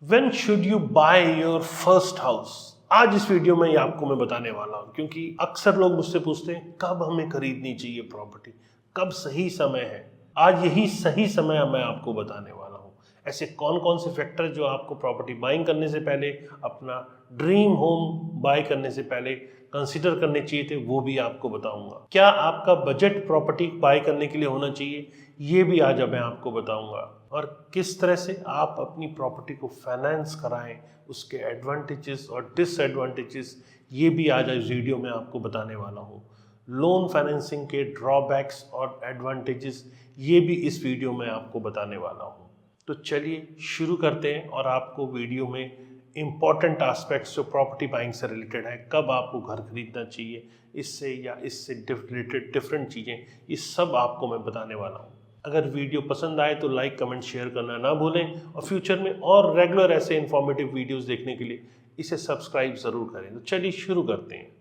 When should you buy your first house? आज इस video में ये आपको मैं बताने वाला हूँ, क्योंकि अक्सर लोग मुझसे पूछते हैं कब हमें खरीदनी चाहिए प्रॉपर्टी, कब सही समय है। आज यही सही समय मैं आपको बताने वाला हूँ। ऐसे कौन कौन से फैक्टर जो आपको प्रॉपर्टी बाइंग करने से पहले, अपना ड्रीम होम बाय करने से पहले कंसीडर करने चाहिए थे, वो भी आपको बताऊंगा। क्या आपका बजट प्रॉपर्टी बाय करने के लिए होना चाहिए, ये भी आज मैं आपको बताऊंगा। और किस तरह से आप अपनी प्रॉपर्टी को फाइनेंस कराएं, उसके एडवांटेजेस और डिसएडवांटेजेस, ये भी आज इस वीडियो में आपको बताने वाला हूँ। लोन फाइनेंसिंग के ड्रॉबैक्स और एडवांटेजेस, ये भी इस वीडियो में आपको बताने वाला हूँ। तो चलिए शुरू करते हैं और आपको वीडियो में इम्पॉर्टेंट एस्पेक्ट्स जो प्रॉपर्टी बाइंग से रिलेटेड है, कब आपको घर खरीदना चाहिए, इससे या इससे रिलेटेड डिफरेंट चीज़ें, ये सब आपको मैं बताने वाला हूँ। अगर वीडियो पसंद आए तो लाइक कमेंट शेयर करना ना भूलें, और फ्यूचर में और रेगुलर ऐसे इन्फॉर्मेटिव वीडियोस देखने के लिए इसे सब्सक्राइब ज़रूर करें। तो चलिए शुरू करते हैं।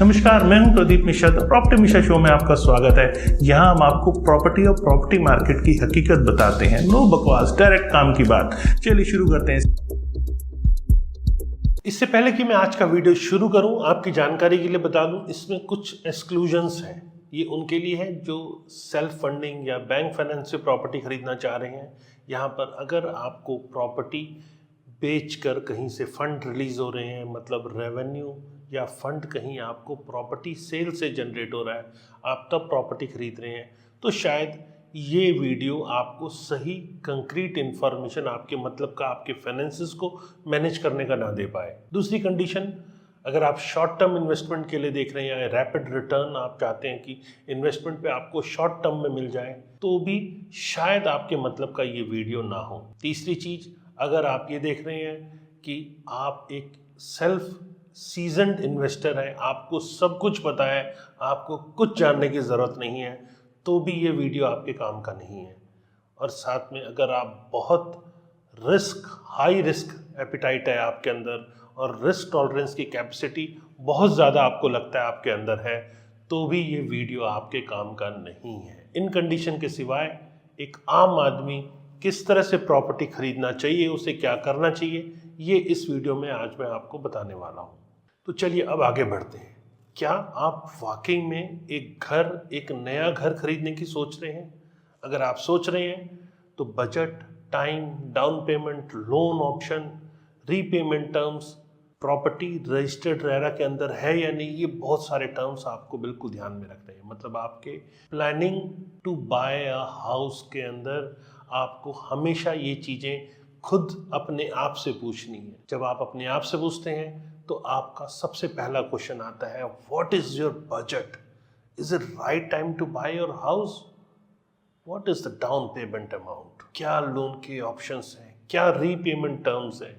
नमस्कार, मैं हूं प्रदीप मिश्रा। प्रॉपर्टी मिश्रा शो में आपका स्वागत है। यहाँ हम आपको प्रॉपर्टी और प्रॉपर्टी मार्केट की हकीकत बताते हैं। नो बकवास, डायरेक्ट काम की बात। चलिए शुरू करते हैं। इससे पहले कि मैं आज का वीडियो शुरू करूं, आपकी जानकारी के लिए बता दूं, इसमें कुछ एक्सक्लूजन्स हैं। ये उनके लिए है जो सेल्फ फंडिंग या बैंक फाइनेंस से प्रॉपर्टी खरीदना चाह रहे हैं। यहाँ पर अगर आपको प्रॉपर्टी बेचकर कहीं से फंड रिलीज हो रहे हैं, मतलब रेवेन्यू या फंड कहीं आपको प्रॉपर्टी सेल से जनरेट हो रहा है, आप तब प्रॉपर्टी खरीद रहे हैं, तो शायद ये वीडियो आपको सही कंक्रीट इन्फॉर्मेशन, आपके मतलब का, आपके फाइनेंसेस को मैनेज करने का ना दे पाए। दूसरी कंडीशन, अगर आप शॉर्ट टर्म इन्वेस्टमेंट के लिए देख रहे हैं या रैपिड रिटर्न आप चाहते हैं कि इन्वेस्टमेंट पे आपको शॉर्ट टर्म में मिल जाए, तो भी शायद आपके मतलब का ये वीडियो ना हो। तीसरी चीज़, अगर आप ये देख रहे हैं कि आप एक सेल्फ सीजन्ड इन्वेस्टर है, आपको सब कुछ पता है, आपको कुछ जानने की ज़रूरत नहीं है, तो भी ये वीडियो आपके काम का नहीं है। और साथ में अगर आप बहुत हाई रिस्क एपिटाइट है आपके अंदर, और रिस्क टॉलरेंस की कैपेसिटी बहुत ज़्यादा आपको लगता है आपके अंदर है, तो भी ये वीडियो आपके काम का नहीं है। इन कंडीशन के सिवाय एक आम आदमी किस तरह से प्रॉपर्टी खरीदना चाहिए, उसे क्या करना चाहिए, ये इस वीडियो में आज मैं आपको बताने वाला हूँ। तो चलिए अब आगे बढ़ते हैं। क्या आप वाकई में एक नया घर खरीदने की सोच रहे हैं? अगर आप सोच रहे हैं तो budget, time, down payment, loan option, repayment terms, property registered RERA के अंदर है या नहीं, ये बहुत सारे टर्म्स आपको बिल्कुल ध्यान में रखने हैं। मतलब आपके planning to buy a house के अंदर आपको हमेशा ये चीज़ें खुद अपने आप से पूछनी है। जब आप अपने आप से पूछते हैं तो आपका सबसे पहला क्वेश्चन आता है, what is your budget? Is it right time to buy your house? What is the down payment amount? क्या लोन के ऑप्शंस हैं? क्या रीपेमेंट टर्म्स हैं?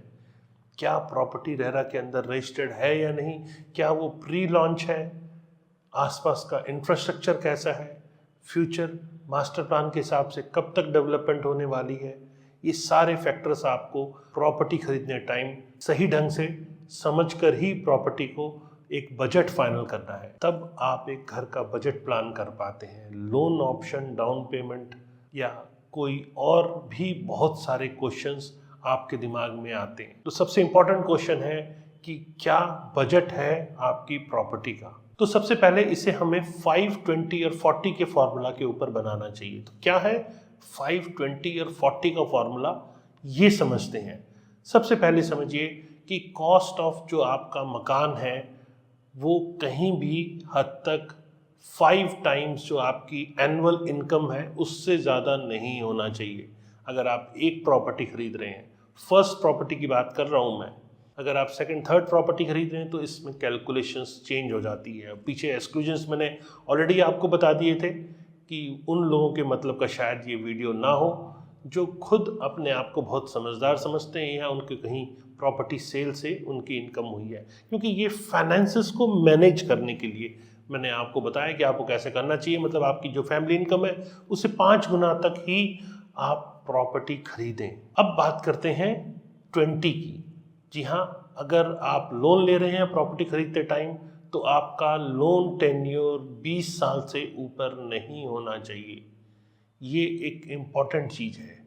क्या प्रॉपर्टी रेरा के अंदर रजिस्टर्ड है या नहीं? क्या वो प्री लॉन्च है? आसपास का इंफ्रास्ट्रक्चर कैसा है? फ्यूचर मास्टर प्लान के हिसाब से कब तक डेवलपमेंट होने वाली है? ये सारे फैक्टर्स आपको प्रॉपर्टी खरीदने टाइम सही ढंग से समझकर ही प्रॉपर्टी को एक बजट फाइनल करना है, तब आप एक घर का बजट प्लान कर पाते हैं। लोन ऑप्शन, डाउन पेमेंट या कोई और भी बहुत सारे क्वेश्चंस आपके दिमाग में आते हैं। तो सबसे इम्पोर्टेंट क्वेश्चन है कि क्या बजट है आपकी प्रॉपर्टी का। तो सबसे पहले इसे हमें 5, 20 और 40 के फॉर्मूला के ऊपर बनाना चाहिए। तो क्या है 5, 20 और 40 का फॉर्मूला, ये समझते हैं। सबसे पहले समझिए कि कॉस्ट ऑफ जो आपका मकान है वो कहीं भी हद तक 5 टाइम्स जो आपकी एनुअल इनकम है उससे ज़्यादा नहीं होना चाहिए। अगर आप एक प्रॉपर्टी खरीद रहे हैं, फर्स्ट प्रॉपर्टी की बात कर रहा हूँ मैं, अगर आप सेकंड, थर्ड प्रॉपर्टी खरीद रहे हैं तो इसमें कैलकुलेशंस चेंज हो जाती है। पीछे एक्सक्लूजन्स मैंने ऑलरेडी आपको बता दिए थे कि उन लोगों के मतलब का शायद ये वीडियो ना हो जो खुद अपने आप को बहुत समझदार समझते हैं या उनके कहीं प्रॉपर्टी सेल से उनकी इनकम हुई है। क्योंकि ये फाइनेंसेस को मैनेज करने के लिए मैंने आपको बताया कि आपको कैसे करना चाहिए। मतलब आपकी जो फैमिली इनकम है उससे 5 गुना तक ही आप प्रॉपर्टी खरीदें। अब बात करते हैं 20 की। जी हाँ, अगर आप लोन ले रहे हैं प्रॉपर्टी खरीदते टाइम, तो आपका लोन टेन्योर 20 साल से ऊपर नहीं होना चाहिए। ये एक इम्पॉर्टेंट चीज़ है।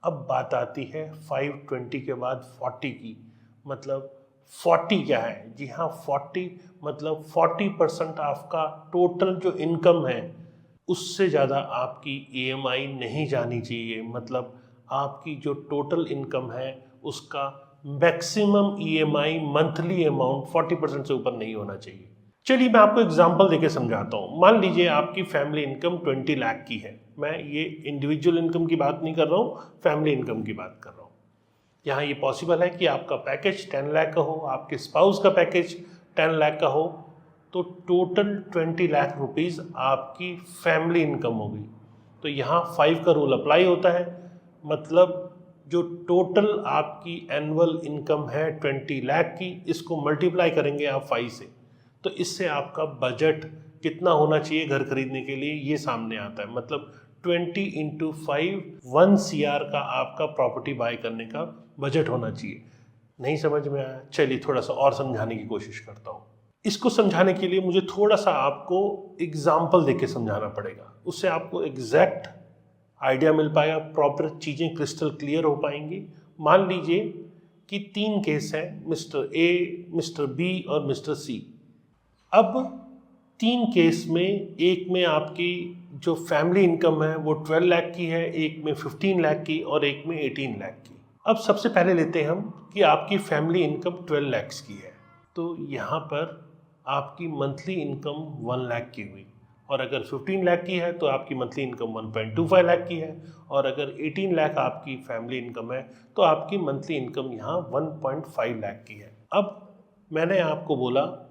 अब बात आती है 520 के बाद 40 की। मतलब 40 क्या है? जी हाँ, 40 मतलब 40% आपका टोटल जो इनकम है उससे ज़्यादा आपकी ईएमआई नहीं जानी चाहिए। मतलब आपकी जो टोटल इनकम है उसका मैक्सिमम ईएमआई मंथली अमाउंट 40% से ऊपर नहीं होना चाहिए। चलिए मैं आपको एग्जांपल देके समझाता हूँ। मान लीजिए आपकी फैमिली इनकम 20 लाख की है। मैं ये इंडिविजुअल इनकम की बात नहीं कर रहा हूँ, फैमिली इनकम की बात कर रहा हूँ। यहाँ ये पॉसिबल है कि आपका पैकेज 10 लाख का हो, आपके स्पाउस का पैकेज 10 लाख का हो, तो टोटल 20 लाख रुपीज़ आपकी फैमिली इनकम होगी। तो यहाँ 5 का रूल अप्लाई होता है। मतलब जो टोटल आपकी एनुअल इनकम है 20 लाख की, इसको मल्टीप्लाई करेंगे आप 5 से, तो इससे आपका बजट कितना होना चाहिए घर खरीदने के लिए ये सामने आता है। मतलब 20 इंटू 5 1 CR का आपका प्रॉपर्टी बाय करने का बजट होना चाहिए। नहीं समझ में आया? चलिए थोड़ा सा और समझाने की कोशिश करता हूँ। इसको समझाने के लिए मुझे थोड़ा सा आपको एग्जाम्पल देके समझाना पड़ेगा, उससे आपको एग्जैक्ट आइडिया मिल पाएगा, प्रॉपर चीज़ें क्रिस्टल क्लियर हो पाएंगी। मान लीजिए कि 3 केस है, मिस्टर ए, मिस्टर बी और मिस्टर सी। अब 3 केस में, एक में आपकी जो फैमिली इनकम है वो 12 लाख की है, एक में 15 लाख की और एक में 18 लाख की। अब सबसे पहले लेते हैं हम कि आपकी फैमिली इनकम 12 लाख की है, तो यहाँ पर आपकी मंथली इनकम 1 लाख की हुई। और अगर 15 लाख की है तो आपकी मंथली इनकम 1.25 लाख की है। और अगर 18 लाख आपकी फैमिली इनकम है तो आपकी मंथली इनकम यहाँ 1.5 लाख की है। अब मैंने आपको बोला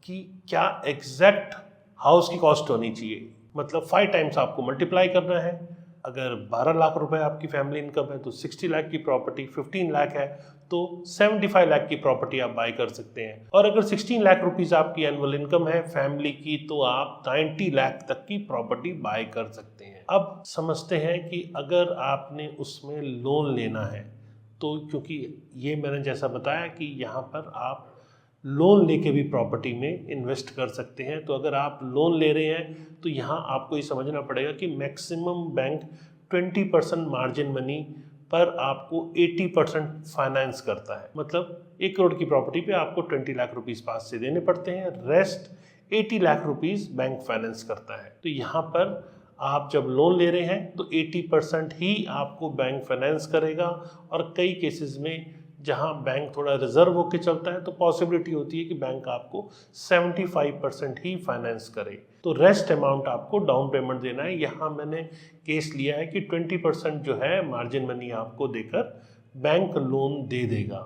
कि क्या एग्जैक्ट हाउस की कॉस्ट होनी चाहिए। मतलब 5 टाइम्स आपको मल्टीप्लाई करना है। अगर 12 लाख रुपए आपकी फैमिली इनकम है तो 60 लाख की प्रॉपर्टी, 15 लाख है तो 75 लाख की प्रॉपर्टी आप बाय कर सकते हैं। और अगर 16 लाख रुपीज़ आपकी एनुअल इनकम है फैमिली की तो आप 90 लाख तक की प्रॉपर्टी बाय कर सकते हैं। अब समझते हैं कि अगर आपने उसमें लोन लेना है तो, क्योंकि ये मैंने जैसा बताया कि यहाँ पर आप लोन लेके भी प्रॉपर्टी में इन्वेस्ट कर सकते हैं। तो अगर आप लोन ले रहे हैं तो यहाँ आपको ये समझना पड़ेगा कि मैक्सिमम बैंक 20% मार्जिन मनी पर आपको 80% फाइनेंस करता है। मतलब 1 करोड़ की प्रॉपर्टी पे आपको 20 लाख रुपीज़ पास से देने पड़ते हैं, rest 80 lakh rupees bank finance करता है। तो यहाँ पर आप जब लोन ले रहे हैं तो 80% ही आपको बैंक फाइनेंस करेगा। और कई केसेस में जहां बैंक थोड़ा रिजर्व होकर चलता है तो पॉसिबिलिटी होती है कि बैंक आपको 75% ही फाइनेंस करे, तो रेस्ट अमाउंट आपको डाउन पेमेंट देना है। यहाँ मैंने केस लिया है कि 20% जो है मार्जिन मनी आपको देकर बैंक लोन दे देगा।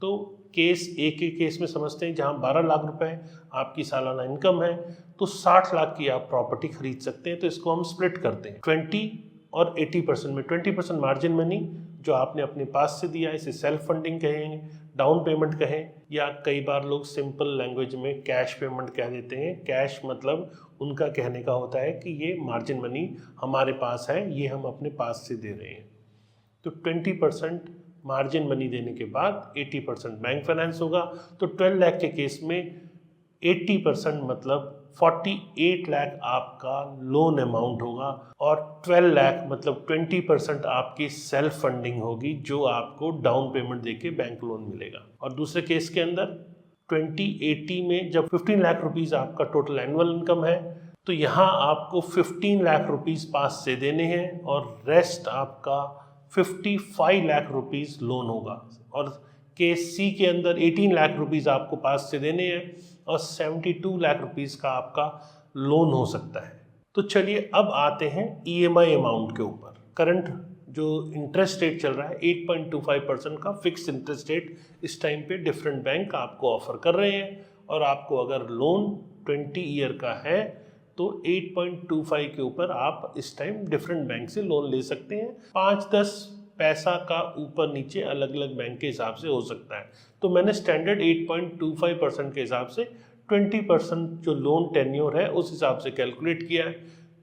तो केस एक के केस में समझते हैं, जहाँ 12 लाख रुपए आपकी सालाना इनकम है तो 60 लाख की आप प्रॉपर्टी खरीद सकते हैं। तो इसको हम स्प्लिट करते हैं 20 और 80% में। 20% मार्जिन मनी जो आपने अपने पास से दिया, इसे सेल्फ फंडिंग कहेंगे, डाउन पेमेंट कहें, या कई बार लोग सिंपल लैंग्वेज में कैश पेमेंट कह देते हैं। कैश मतलब उनका कहने का होता है कि ये मार्जिन मनी हमारे पास है, ये हम अपने पास से दे रहे हैं। तो 20% मार्जिन मनी देने के बाद 80% बैंक फाइनेंस होगा। तो 12 लाख के केस में 80% मतलब 48 लाख आपका लोन अमाउंट होगा और 12 लाख मतलब 20% आपकी सेल्फ फंडिंग होगी जो आपको डाउन पेमेंट देके बैंक लोन मिलेगा। और दूसरे केस के अंदर 2080 में जब 15 लाख रुपीस आपका टोटल एनुअल इनकम है तो यहाँ आपको 15 लाख रुपीस पास से देने हैं और रेस्ट आपका 55 लाख रुपीस लोन होगा। और केस सी के अंदर 18 लाख रुपीस आपको पास से देने हैं और 72 लाख रुपीस का आपका लोन हो सकता है। तो चलिए अब आते हैं ईएमआई अमाउंट के ऊपर। करंट जो इंटरेस्ट रेट चल रहा है 8.25% का फिक्स इंटरेस्ट रेट इस टाइम पे डिफरेंट बैंक आपको ऑफर कर रहे हैं। और आपको अगर लोन 20 ईयर का है तो 8.25 के ऊपर आप इस टाइम डिफरेंट बैंक से लोन ले सकते हैं। 5-10 पैसा का ऊपर नीचे अलग अलग बैंक के हिसाब से हो सकता है। तो मैंने स्टैंडर्ड 8.25% के हिसाब से 20% जो लोन टेन्योर है उस हिसाब से कैलकुलेट किया है।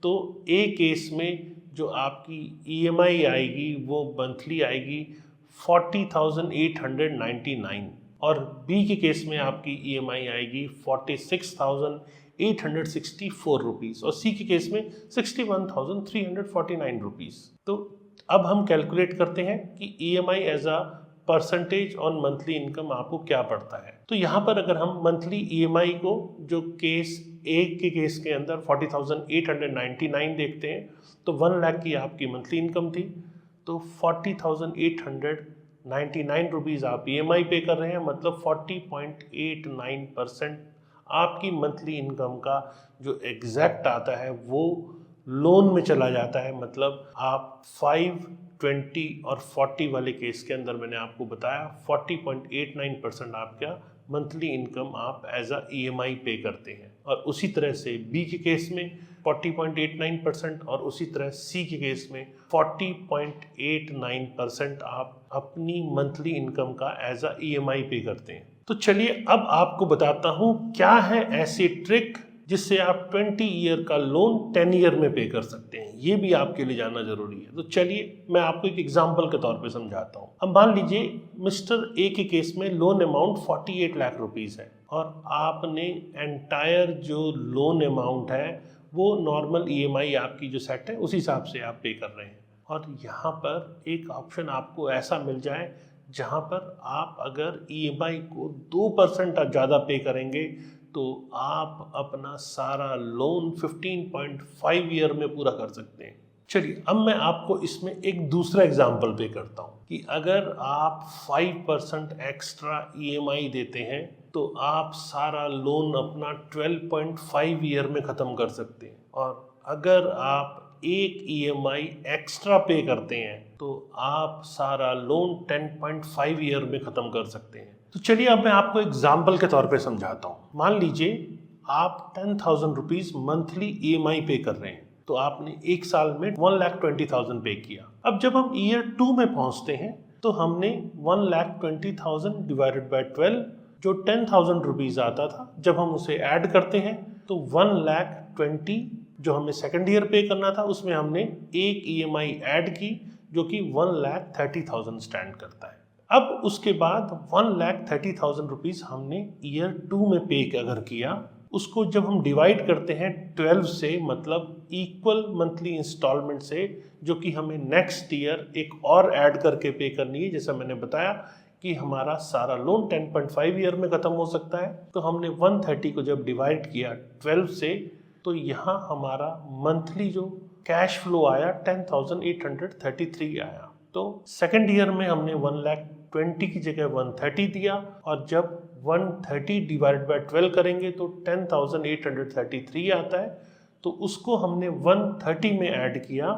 तो ए केस में जो आपकी ईएमआई आएगी वो मंथली आएगी 40,899 और बी के केस में आपकी ईएमआई आएगी 46,864 रुपीज़ और सी के केस में 61,349 रुपीज़। तो अब हम कैलकुलेट करते हैं कि EMI as a percentage on monthly income आपको क्या पड़ता है। तो यहाँ पर अगर हम मंथली EMI को जो केस ए के केस के अंदर 40,899 देखते हैं तो 1 लाख की आपकी मंथली इनकम थी, तो 40,899 रुपीज़ आप EMI पे कर रहे हैं, मतलब 40.89% आपकी मंथली इनकम का जो एग्जैक्ट आता है वो लोन में चला जाता है। मतलब आप 5, 20 और 40 वाले केस के अंदर मैंने आपको बताया 40.89% आपका मंथली इनकम आप एज अ EMI पे करते हैं। और उसी तरह से बी के केस में 40.89% और उसी तरह सी के केस में 40.89% आप अपनी मंथली इनकम का एज अ EMI पे करते हैं। तो चलिए अब आपको बताता हूँ क्या है ऐसी ट्रिक जिससे आप 20 ईयर का लोन 10 ईयर में पे कर सकते हैं। ये भी आपके लिए जानना जरूरी है। तो चलिए मैं आपको एक एग्जांपल के तौर पे समझाता हूँ। अब मान लीजिए मिस्टर ए के केस में लोन अमाउंट 48 लाख रुपीस है और आपने एंटायर जो लोन अमाउंट है वो नॉर्मल EMI आपकी जो सेट है उस हिसाब से आप पे कर रहे हैं। और यहाँ पर एक ऑप्शन आपको ऐसा मिल जाए जहाँ पर आप अगर EMI को 2% ज़्यादा पे करेंगे तो आप अपना सारा लोन 15.5 ईयर में पूरा कर सकते हैं। चलिए अब मैं आपको इसमें एक दूसरा एग्जांपल पे करता हूँ कि अगर आप 5% एक्स्ट्रा EMI देते हैं तो आप सारा लोन अपना 12.5 ईयर में ख़त्म कर सकते हैं। और अगर आप एक EMI एक्स्ट्रा पे करते हैं तो आप सारा लोन 10.5 ईयर में ख़त्म कर सकते हैं। तो चलिए अब मैं आपको एग्जाम्पल के तौर पे समझाता हूँ। मान लीजिए आप 10,000 रुपीज़ मंथली EMI पे कर रहे हैं, तो आपने एक साल में 1,20,000 पे किया। अब जब हम ईयर 2 में पहुँचते हैं तो हमने 1,20,000 डिवाइडेड बाय 12 जो 10,000 रुपीज़ आता था, जब हम उसे ऐड करते हैं तो 1,20,000 जो हमें सेकेंड ईयर पे करना था उसमें हमने एक EMI ऐड की जो कि 1,30,000 स्टैंड करता है। अब उसके बाद 1,30,000 रुपीज़ हमने ईयर 2 में पे अगर किया, उसको जब हम डिवाइड करते हैं 12 से, मतलब इक्वल मंथली इंस्टॉलमेंट से, जो कि हमें नेक्स्ट ईयर एक और ऐड करके पे करनी है। जैसा मैंने बताया कि हमारा सारा लोन 10.5 ईयर में ख़त्म हो सकता है, तो हमने 130 को जब डिवाइड किया 12 से तो यहाँ हमारा मंथली जो कैश फ्लो आया 10,833 आया। तो सेकेंड ईयर में हमने 1,20,000 की जगह 130 दिया और जब 130 डिवाइड बाय 12 करेंगे तो 10,833 आता है। तो उसको हमने 130 में ऐड किया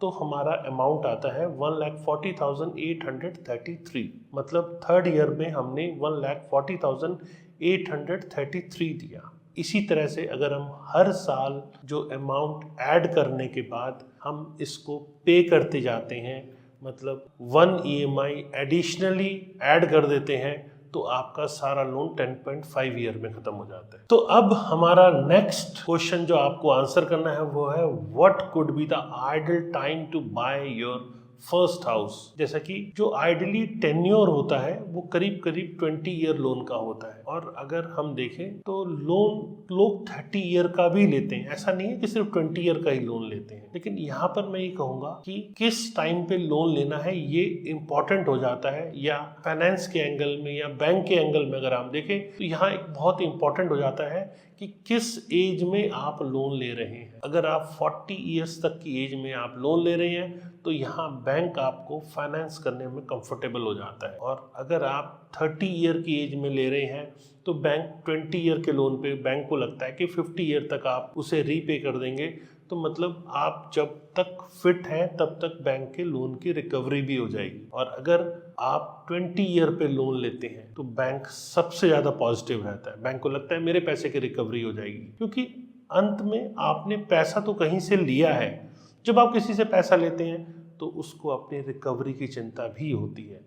तो हमारा अमाउंट आता है 1,40,833। मतलब थर्ड ईयर में हमने 1,40,833 दिया। इसी तरह से अगर हम हर साल जो अमाउंट ऐड करने के बाद हम इसको पे करते जाते हैं, मतलब 1 EMI एडिशनली ऐड कर देते हैं, तो आपका सारा लोन 10.5 ईयर में खत्म हो जाता है। तो अब हमारा नेक्स्ट क्वेश्चन जो आपको आंसर करना है वो है what could be the ideal time to buy your first house. जैसा कि जो आइडली टेन्योर होता है वो करीब करीब 20 ईयर लोन का होता है। और अगर हम देखें तो लोन लोग 30 ईयर का भी लेते हैं, ऐसा नहीं है कि सिर्फ 20 ईयर का ही लोन लेते हैं। लेकिन यहाँ पर मैं ये कहूँगा कि किस टाइम पे लोन लेना है ये इम्पोर्टेंट हो जाता है, या फाइनेंस के एंगल में या बैंक के एंगल में अगर आप देखें तो यहाँ एक बहुत इंपॉर्टेंट हो जाता है कि किस एज में आप लोन ले रहे हैं। अगर आप 40 ईयर्स तक की एज में आप लोन ले रहे हैं तो यहाँ बैंक आपको फाइनेंस करने में कंफर्टेबल हो जाता है। और अगर आप 30 ईयर की एज में ले रहे हैं तो बैंक 20 ईयर के लोन पे बैंक को लगता है कि 50 ईयर तक आप उसे रीपे कर देंगे, तो मतलब आप जब तक फिट हैं तब तक बैंक के लोन की रिकवरी भी हो जाएगी। और अगर आप 20 ईयर पे लोन लेते हैं तो बैंक सबसे ज़्यादा पॉजिटिव रहता है। बैंक को लगता है मेरे पैसे की रिकवरी हो जाएगी, क्योंकि अंत में आपने पैसा तो कहीं से लिया है। जब आप किसी से पैसा लेते हैं तो उसको अपनी रिकवरी की चिंता भी होती है।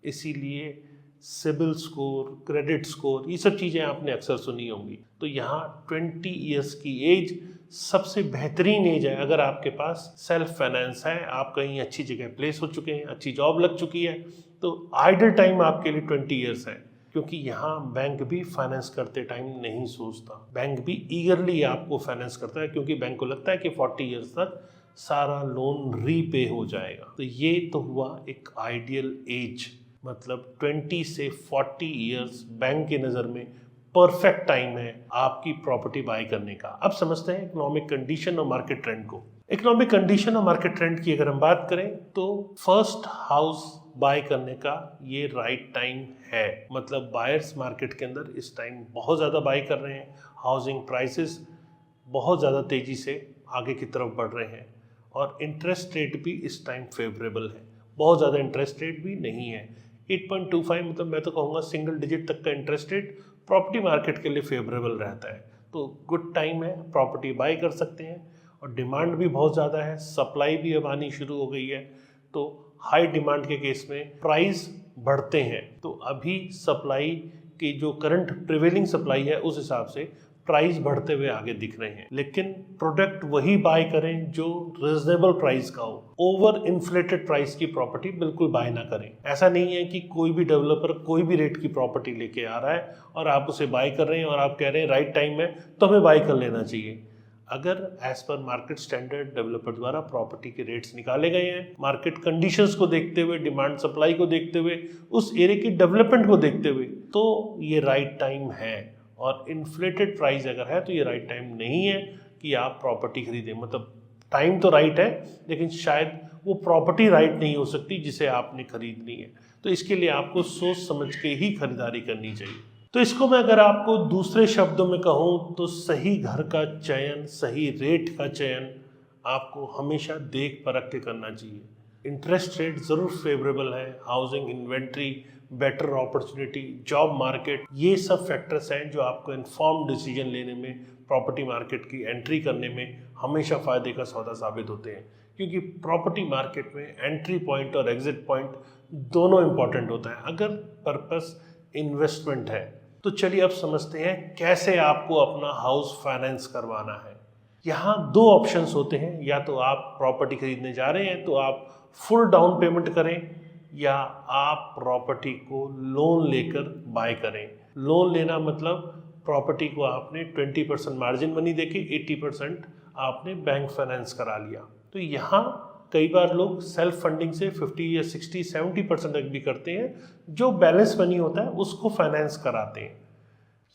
इसीलिए सिबिल स्कोर, क्रेडिट स्कोर, ये सब चीज़ें आपने अक्सर सुनी होंगी। तो यहाँ 20 ईयर्स की एज सबसे बेहतरीन एज है। अगर आपके पास सेल्फ फाइनेंस है, आप कहीं अच्छी जगह प्लेस हो चुके हैं, अच्छी जॉब लग चुकी है, तो आइडल टाइम आपके लिए 20 ईयर्स है। क्योंकि यहाँ बैंक भी फाइनेंस करते टाइम नहीं सोचता, बैंक भी ईगरली आपको फाइनेंस करता है, क्योंकि बैंक को लगता है कि 40 ईयर्स तक सारा लोन रीपे हो जाएगा। तो ये तो हुआ एक आइडियल एज, मतलब 20 से 40 इयर्स बैंक की नज़र में परफेक्ट टाइम है आपकी प्रॉपर्टी बाय करने का। अब समझते हैं इकोनॉमिक कंडीशन और मार्केट ट्रेंड को। इकोनॉमिक कंडीशन और मार्केट ट्रेंड की अगर हम बात करें तो फर्स्ट हाउस बाय करने का ये राइट टाइम है, मतलब बायर्स मार्केट के अंदर इस टाइम बहुत ज़्यादा बाय कर रहे हैं। हाउसिंग प्राइसेस बहुत ज़्यादा तेज़ी से आगे की तरफ बढ़ रहे हैं और इंटरेस्ट रेट भी इस टाइम फेवरेबल है, बहुत ज़्यादा इंटरेस्ट रेट भी नहीं है। 8.25 मतलब मैं तो कहूँगा सिंगल डिजिट तक का इंटरेस्ट रेट प्रॉपर्टी मार्केट के लिए फेवरेबल रहता है। तो गुड टाइम है, प्रॉपर्टी बाय कर सकते हैं और डिमांड भी बहुत ज़्यादा है, सप्लाई भी अब आनी शुरू हो गई है। तो हाई डिमांड के केस में प्राइस बढ़ते हैं, तो अभी सप्लाई की जो करंट प्रिवेलिंग सप्लाई है उस हिसाब से प्राइस बढ़ते हुए आगे दिख रहे हैं। लेकिन प्रोडक्ट वही बाय करें जो रिजनेबल प्राइस का हो, ओवर इन्फ्लेटेड प्राइस की प्रॉपर्टी बिल्कुल बाय ना करें। ऐसा नहीं है कि कोई भी डेवलपर कोई भी रेट की प्रॉपर्टी लेके आ रहा है और आप उसे बाय कर रहे हैं और आप कह रहे हैं राइट टाइम है तो हमें बाय कर लेना चाहिए। अगर एज पर मार्केट स्टैंडर्ड डेवलपर द्वारा प्रॉपर्टी के रेट्स निकाले गए हैं, मार्केट कंडीशंस को देखते हुए, डिमांड सप्लाई को देखते हुए, उस एरिया की डेवलपमेंट को देखते हुए, तो ये राइट टाइम है। और इन्फ्लेटेड प्राइस अगर है तो ये राइट टाइम नहीं है कि आप प्रॉपर्टी खरीदें। मतलब टाइम तो राइट है लेकिन शायद वो प्रॉपर्टी राइट नहीं हो सकती जिसे आपने खरीदनी है। तो इसके लिए आपको सोच समझ के ही खरीदारी करनी चाहिए। तो इसको मैं अगर आपको दूसरे शब्दों में कहूँ तो सही घर का चयन, सही रेट का चयन आपको हमेशा देख परख के करना चाहिए। इंटरेस्ट रेट ज़रूर फेवरेबल है, housing inventory, better opportunity, job market, ये सब फैक्टर्स हैं जो आपको इन्फॉर्म डिसीजन लेने में, प्रॉपर्टी मार्केट की एंट्री करने में हमेशा फ़ायदे का सौदा साबित होते हैं। क्योंकि प्रॉपर्टी मार्केट में एंट्री पॉइंट और एग्जिट पॉइंट दोनों इम्पॉर्टेंट होता है अगर पर्पस इन्वेस्टमेंट है। तो चलिए अब समझते हैं कैसे आपको अपना हाउस फाइनेंस करवाना है। यहाँ दो ऑप्शंस होते हैं, या तो आप प्रॉपर्टी खरीदने जा रहे हैं तो आप फुल डाउन पेमेंट करें, या आप प्रॉपर्टी को लोन लेकर बाय करें। लोन लेना मतलब प्रॉपर्टी को आपने 20% मार्जिन मनी देके 80% आपने बैंक फाइनेंस करा लिया। तो यहाँ कई बार लोग सेल्फ फंडिंग से 50 या 60, 70% तक भी करते हैं, जो बैलेंस मनी होता है उसको फाइनेंस कराते हैं।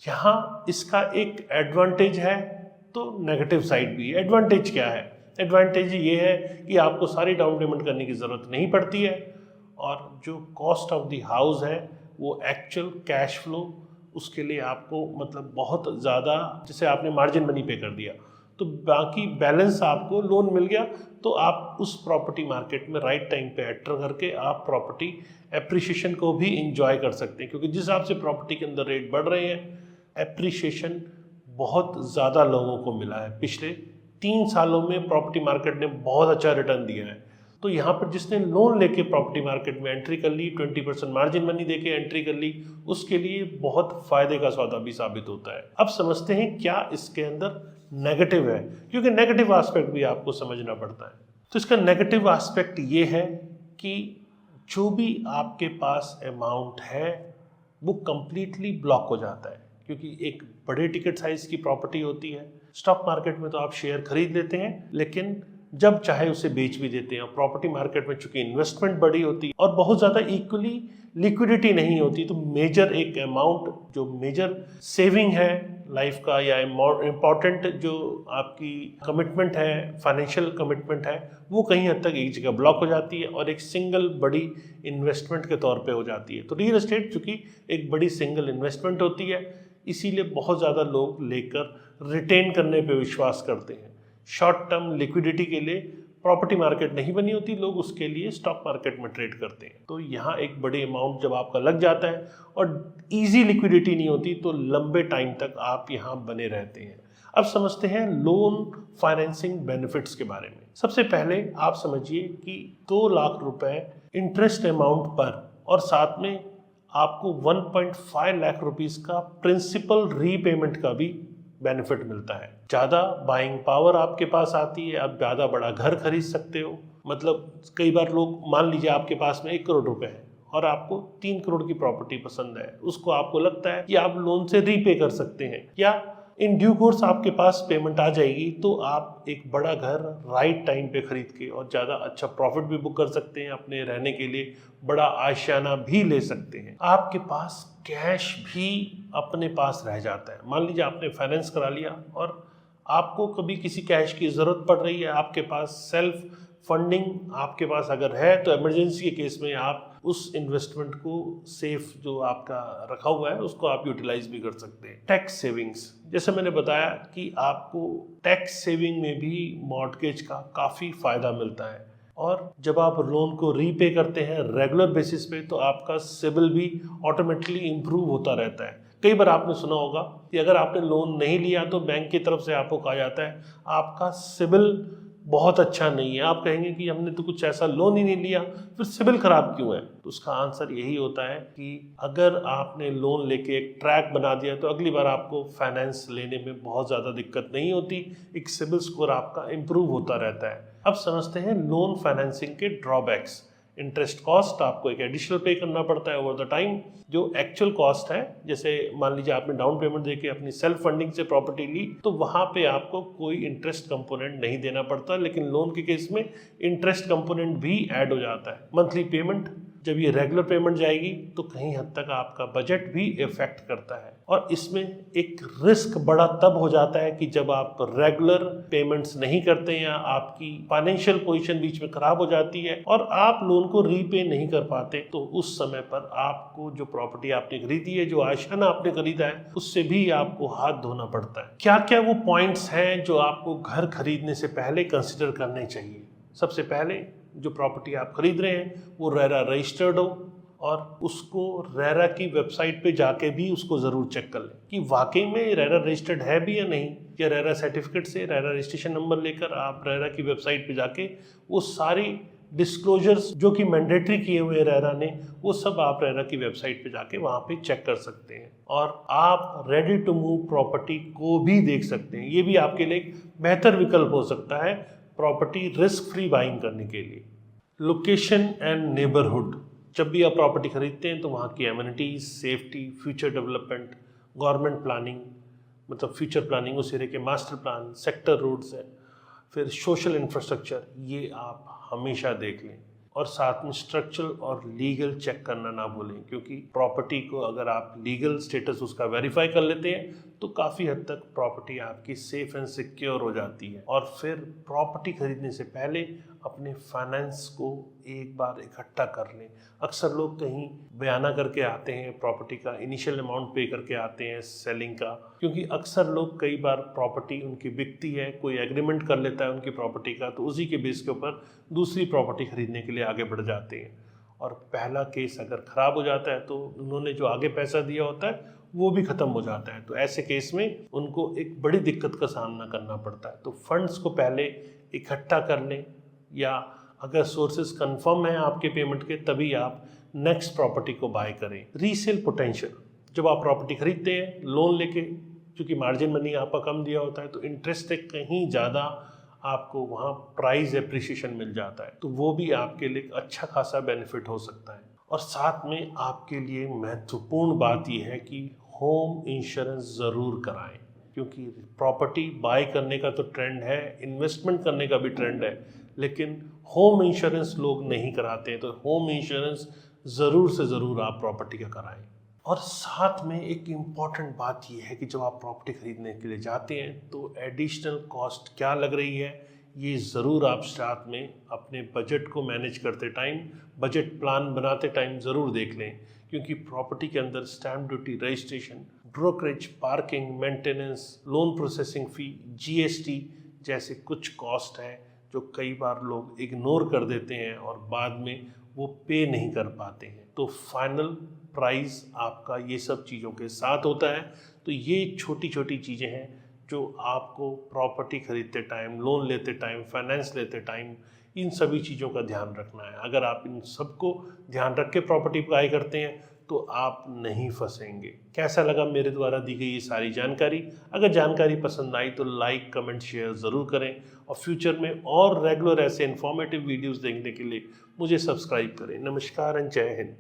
यहाँ इसका एक एडवांटेज है तो नेगेटिव साइड भी है। एडवांटेज क्या है? एडवांटेज ये है कि आपको सारी डाउन पेमेंट करने की ज़रूरत नहीं पड़ती है और जो कॉस्ट ऑफ द हाउस है वो एक्चुअल कैश फ्लो उसके लिए आपको मतलब बहुत ज़्यादा, जैसे आपने मार्जिन मनी पे कर दिया तो बाकी बैलेंस आपको लोन मिल गया, तो आप उस प्रॉपर्टी मार्केट में राइट टाइम पे एंटर करके आप प्रॉपर्टी एप्रिसिएशन को भी इंजॉय कर सकते हैं। क्योंकि जिस हिसाब से प्रॉपर्टी के अंदर रेट बढ़ रहे हैं, एप्रिसिएशन बहुत ज़्यादा लोगों को मिला है। पिछले 3 सालों में प्रॉपर्टी मार्केट ने बहुत अच्छा रिटर्न दिया है। तो यहाँ पर जिसने लोन लेके प्रॉपर्टी मार्केट में एंट्री कर ली, 20% मार्जिन मनी देके एंट्री कर ली, उसके लिए बहुत फ़ायदे का सौदा भी साबित होता है। अब समझते हैं क्या इसके अंदर नेगेटिव है, क्योंकि नेगेटिव एस्पेक्ट भी आपको समझना पड़ता है। तो इसका नेगेटिव एस्पेक्ट ये है कि जो भी आपके पास अमाउंट है वो कंप्लीटली ब्लॉक हो जाता है, क्योंकि एक बड़े टिकट साइज की प्रॉपर्टी होती है। स्टॉक मार्केट में तो आप शेयर खरीद लेते हैं लेकिन जब चाहे उसे बेच भी देते हैं। प्रॉपर्टी मार्केट में चूंकि इन्वेस्टमेंट बड़ी होती है और बहुत ज़्यादा इक्वली लिक्विडिटी नहीं होती, तो मेजर एक अमाउंट जो मेजर सेविंग है लाइफ का या इम्पॉर्टेंट जो आपकी कमिटमेंट है, फाइनेंशियल कमिटमेंट है, वो कहीं हद तक एक जगह ब्लॉक हो जाती है और एक सिंगल बड़ी इन्वेस्टमेंट के तौर पे हो जाती है। तो रियल एस्टेट चूंकि एक बड़ी सिंगल इन्वेस्टमेंट होती है, इसीलिए बहुत ज़्यादा लोग लेकर रिटेन करने पे विश्वास करते हैं। शॉर्ट टर्म लिक्विडिटी के लिए प्रॉपर्टी मार्केट नहीं बनी होती, लोग उसके लिए स्टॉक मार्केट में ट्रेड करते हैं। तो यहाँ एक बड़ी अमाउंट जब आपका लग जाता है और इजी लिक्विडिटी नहीं होती तो लंबे टाइम तक आप यहाँ बने रहते हैं। अब समझते हैं लोन फाइनेंसिंग बेनिफिट्स के बारे में। सबसे पहले आप समझिए कि 2 लाख रुपए इंटरेस्ट अमाउंट पर और साथ में आपको 1.5 लाख रुपीस का प्रिंसिपल रीपेमेंट का भी बेनिफिट मिलता है। ज़्यादा बाइंग पावर आपके पास आती है, आप ज़्यादा बड़ा घर खरीद सकते हो। मतलब कई बार लोग, मान लीजिए आपके पास में 1 करोड़ रुपए है और आपको 3 करोड़ की प्रॉपर्टी पसंद है, उसको आपको लगता है कि आप लोन से रीपे कर सकते हैं या इन ड्यू कोर्स आपके पास पेमेंट आ जाएगी तो आप एक बड़ा घर राइट टाइम पे खरीद के और ज़्यादा अच्छा प्रॉफिट भी बुक कर सकते हैं, अपने रहने के लिए बड़ा आशियाना भी ले सकते हैं। आपके पास कैश भी अपने पास रह जाता है। मान लीजिए आपने फाइनेंस करा लिया और आपको कभी किसी कैश की ज़रूरत पड़ रही है, आपके पास सेल्फ फंडिंग आपके पास अगर है तो इमरजेंसी के केस में आप उस इन्वेस्टमेंट को सेफ जो आपका रखा हुआ है उसको आप यूटिलाइज भी कर सकते हैं। टैक्स सेविंग्स, जैसे मैंने बताया कि आपको टैक्स सेविंग में भी मॉर्टगेज का काफ़ी फ़ायदा मिलता है और जब आप लोन को रीपे करते हैं रेगुलर बेसिस पे तो आपका सिबिल भी ऑटोमेटिकली इम्प्रूव होता रहता है। कई बार आपने सुना होगा कि अगर आपने लोन नहीं लिया तो बैंक की तरफ से आपको कहा जाता है आपका सिबिल बहुत अच्छा नहीं है। आप कहेंगे कि हमने तो कुछ ऐसा लोन ही नहीं लिया, फिर सिबिल खराब क्यों है? तो उसका आंसर यही होता है कि अगर आपने लोन लेके एक ट्रैक बना दिया तो अगली बार आपको फाइनेंस लेने में बहुत ज़्यादा दिक्कत नहीं होती, एक सिबिल स्कोर आपका इम्प्रूव होता रहता है। अब समझते हैं लोन फाइनेंसिंग के ड्रॉबैक्स। इंटरेस्ट कॉस्ट आपको एक एडिशनल पे करना पड़ता है ओवर द टाइम। जो एक्चुअल कॉस्ट है, जैसे मान लीजिए आपने डाउन पेमेंट देके अपनी सेल्फ फंडिंग से प्रॉपर्टी ली तो वहाँ पे आपको कोई इंटरेस्ट कंपोनेंट नहीं देना पड़ता, लेकिन लोन के केस में इंटरेस्ट कंपोनेंट भी ऐड हो जाता है। मंथली पेमेंट, जब ये रेगुलर पेमेंट जाएगी तो कहीं हद तक आपका बजट भी इफेक्ट करता है। और इसमें एक रिस्क बड़ा तब हो जाता है कि जब आप रेगुलर पेमेंट्स नहीं करते या आपकी फाइनेंशियल पोजीशन बीच में खराब हो जाती है और आप लोन को रीपे नहीं कर पाते, तो उस समय पर आपको जो प्रॉपर्टी आपने खरीदी है, जो आशियाना आपने खरीदा है, उससे भी आपको हाथ धोना पड़ता है। क्या क्या वो पॉइंट्स हैं जो आपको घर खरीदने से पहले कंसिडर करने चाहिए? सबसे पहले जो प्रॉपर्टी आप खरीद रहे हैं वो रेरा रजिस्टर्ड हो और उसको रेरा की वेबसाइट पे जाके भी उसको ज़रूर चेक कर लें कि वाकई में रेरा रजिस्टर्ड है भी या नहीं। या रेरा सर्टिफिकेट से रेरा रजिस्ट्रेशन नंबर लेकर आप रेरा की वेबसाइट पे जाके वो सारी डिस्क्लोजर्स जो कि मैंडेटरी किए हुए रेरा ने, वो सब आप रेरा की वेबसाइट पे जाके वहाँ पे चेक कर सकते हैं। और आप रेडी टू मूव प्रॉपर्टी को भी देख सकते हैं। ये भी आपके लिए एक बेहतर विकल्प हो सकता है प्रॉपर्टी रिस्क फ्री बाइंग करने के लिए। लोकेशन एंड नेबरहुड, जब भी आप प्रॉपर्टी खरीदते हैं तो वहाँ की amenities, safety, future development, government planning मतलब फ्यूचर प्लानिंग, उस एरिया के मास्टर प्लान, सेक्टर रूट्स है, फिर सोशल इंफ्रास्ट्रक्चर, ये आप हमेशा देख लें। और साथ में स्ट्रक्चरल और लीगल चेक करना ना भूलें, क्योंकि प्रॉपर्टी को अगर आप लीगल स्टेटस उसका वेरीफाई कर लेते हैं तो काफ़ी हद तक प्रॉपर्टी आपकी सेफ एंड सिक्योर हो जाती है। और फिर प्रॉपर्टी खरीदने से पहले अपने फाइनेंस को एक बार इकट्ठा कर लें। अक्सर लोग कहीं बयाना करके आते हैं, प्रॉपर्टी का इनिशियल अमाउंट पे करके आते हैं सेलिंग का, क्योंकि अक्सर लोग कई बार प्रॉपर्टी उनकी बिकती है, कोई एग्रीमेंट कर लेता है उनकी प्रॉपर्टी का, तो उसी के बेस के ऊपर दूसरी प्रॉपर्टी खरीदने के लिए आगे बढ़ जाते हैं। और पहला केस अगर ख़राब हो जाता है तो उन्होंने जो आगे पैसा दिया होता है वो भी ख़त्म हो जाता है। तो ऐसे केस में उनको एक बड़ी दिक्कत का सामना करना पड़ता है। तो फंड्स को पहले इकट्ठा कर लें, या अगर सोर्सेज कंफर्म है आपके पेमेंट के तभी आप नेक्स्ट प्रॉपर्टी को बाय करें। रीसेल पोटेंशियल, जब आप प्रॉपर्टी खरीदते हैं लोन लेके, क्योंकि मार्जिन मनी आपका कम दिया होता है तो इंटरेस्ट से कहीं ज़्यादा आपको वहाँ प्राइस एप्रिसिएशन मिल जाता है, तो वो भी आपके लिए अच्छा खासा बेनिफिट हो सकता है। और साथ में आपके लिए महत्वपूर्ण बात यह है कि होम इंश्योरेंस ज़रूर कराएं, क्योंकि प्रॉपर्टी बाय करने का तो ट्रेंड है, इन्वेस्टमेंट करने का भी ट्रेंड है, लेकिन होम इंश्योरेंस लोग नहीं कराते हैं। तो होम इंश्योरेंस ज़रूर से ज़रूर आप प्रॉपर्टी का कराएं। और साथ में एक इम्पॉर्टेंट बात यह है कि जब आप प्रॉपर्टी खरीदने के लिए जाते हैं तो एडिशनल कॉस्ट क्या लग रही है ये ज़रूर आप साथ में अपने बजट को मैनेज करते टाइम, बजट प्लान बनाते टाइम ज़रूर देख लें, क्योंकि प्रॉपर्टी के अंदर stamp duty, registration, brokerage, parking, maintenance, loan processing fee, GST जैसे कुछ कॉस्ट हैं जो कई बार लोग इग्नोर कर देते हैं और बाद में वो पे नहीं कर पाते हैं। तो फाइनल प्राइस आपका ये सब चीज़ों के साथ होता है। तो ये छोटी छोटी चीज़ें हैं जो आपको प्रॉपर्टी खरीदते टाइम, लोन लेते टाइम, फाइनेंस लेते टाइम इन सभी चीज़ों का ध्यान रखना है। अगर आप इन सबको ध्यान रख के प्रॉपर्टी बाय करते हैं तो आप नहीं फंसेंगे। कैसा लगा मेरे द्वारा दी गई ये सारी जानकारी? अगर जानकारी पसंद आई तो लाइक, कमेंट, शेयर ज़रूर करें और फ्यूचर में और रेगुलर ऐसे इन्फॉर्मेटिव वीडियोस देखने के लिए मुझे सब्सक्राइब करें। नमस्कार एंड जय हिंद।